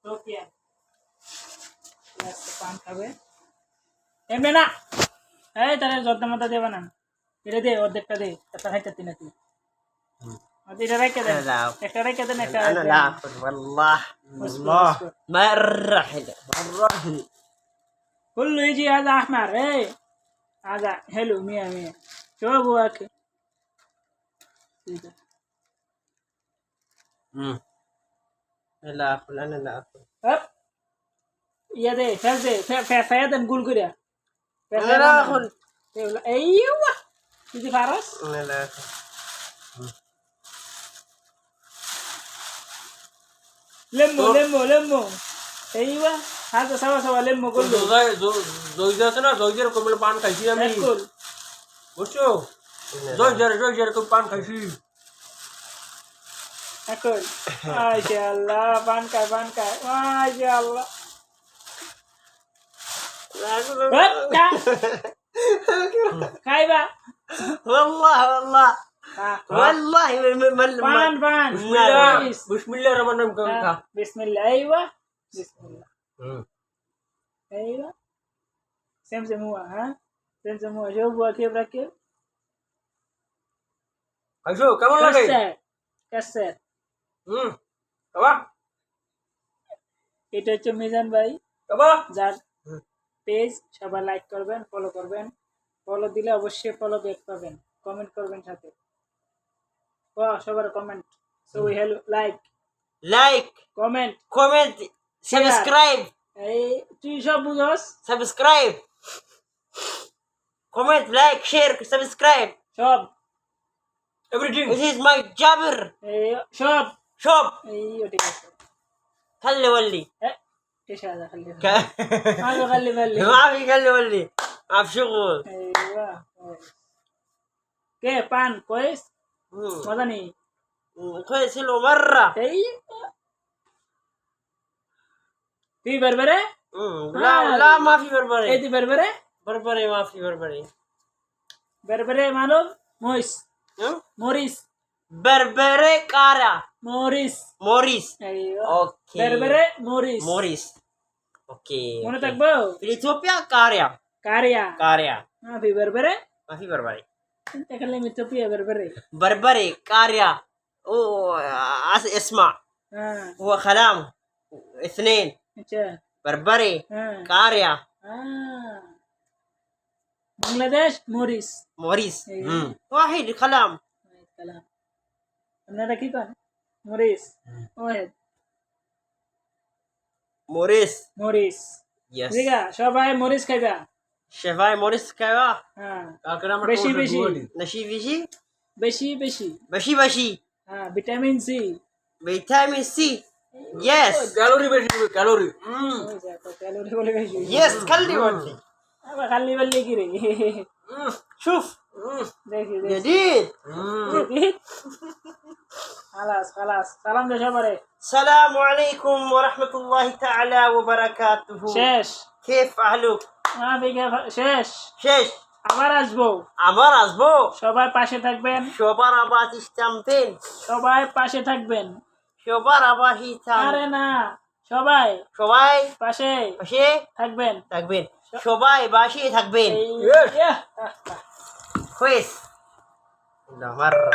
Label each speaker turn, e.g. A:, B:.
A: Sofian. পান খাবে এমনি না এই তাহলে জর্দা মাথা দেবে না এটা দে অর্ধেকটা দে তারপর খাইতে নাকি এটা রেখে দেন একটা রেখে দেন একটা
B: انا لا اخذ والله
A: والله
B: مره حلو مره حلو
A: كله يجي هذا احمر ايه هذا حلو مية مية شو ابو اكل
B: لا اكل انا لا اكل
A: هب يا دي فاز دي فايدا نقول كده
B: انا لا اكل
A: ايوه تيجي فارس
B: انا لا اكل
A: لموا ايوه هذا سوا لموا كله
B: জয়জাতে না জয়জের কোমল পান খাইছি আমি
A: اكل
B: বুঝছো জয়জের কোমল পান খাইছি
A: اكل ما شاء الله بانكا ما شاء الله خايبه
B: والله والله
A: بان
B: بسم الله الرحمن الرحيم
A: بسم الله ايوه بسم الله ايوه سمسم هو ها سمسم هو شوف هو كيف ركب
B: আইসো কেমন লাগে
A: كسر
B: বাবা
A: এটা হচ্ছে মিজান ভাই
B: বাবা
A: যার পেজ সবাই লাইক করবেন ফলো করবেন ফলো দিলে অবশ্যই ফলো ব্যাক পাবেন কমেন্ট করবেন সাথে সবার comment so we hello
B: like comment subscribe
A: এই তুই সব বুঝস
B: subscribe comment like share subscribe
A: সব
B: everything this is my Jabir
A: এই সব এই ঠিক আছে
B: خلي ولي
A: ايش هذا خلي بالي
B: ما في خلي ولي ما في شغل
A: ايوه كيف بان كويس مدني
B: كويس حلو مرة
A: في بربرة
B: لا ما في بربري
A: ايه دي بربرة
B: ما في
A: بربرة معلوم موريس
B: بربري كارا موريس
A: ايوه
B: اوكي
A: بربرة موريس
B: اوكي
A: مونه থাকবো
B: في اثيوبيا كاريا
A: ما في بربرة
B: ما في بربري
A: انت كلم اثيوبيا
B: بربري كاريا اسمع هو كلام اثنين بربري كاريا
A: بنغلاديش موريس
B: واحد كلام
A: আপনারা কি করেন ওয়াহিদ মরিস
B: يس
A: ঠিক আছে সবাই মরিস খাইবা
B: شفاي موريس كايوا
A: হ্যাঁ
B: اكرم
A: বেশি
B: نشي بشي
A: হ্যাঁ ভিটামিন সি
B: فيتامين سي يس
C: ক্যালোরি বেশি দিবে ক্যালোরি
A: ক্যালোরি বলে বেশি
B: يس خلي ولي
A: আবার খালি বললি কি রে
B: شوف
A: দেখি
B: جديد
A: خلاص سلام ده شبري
B: السلام عليكم ورحمة الله تعالى وبركاته
A: শেষ
B: كيف أهلك
A: ما في শেষ
B: شيش
A: আবার আসবো
B: عمر أزبو
A: সবাই পাশে থাকবেন
B: شوبر أبات اشتمتين
A: সবাই পাশে থাকবেন
B: شوبر أباهي
A: আরে
B: تام
A: না সবাই
B: شوباي
A: পাশে
B: باشي
A: থাকবেন
B: تكبين شوباي باشي تكبين
A: এই-
B: كويس لا مرة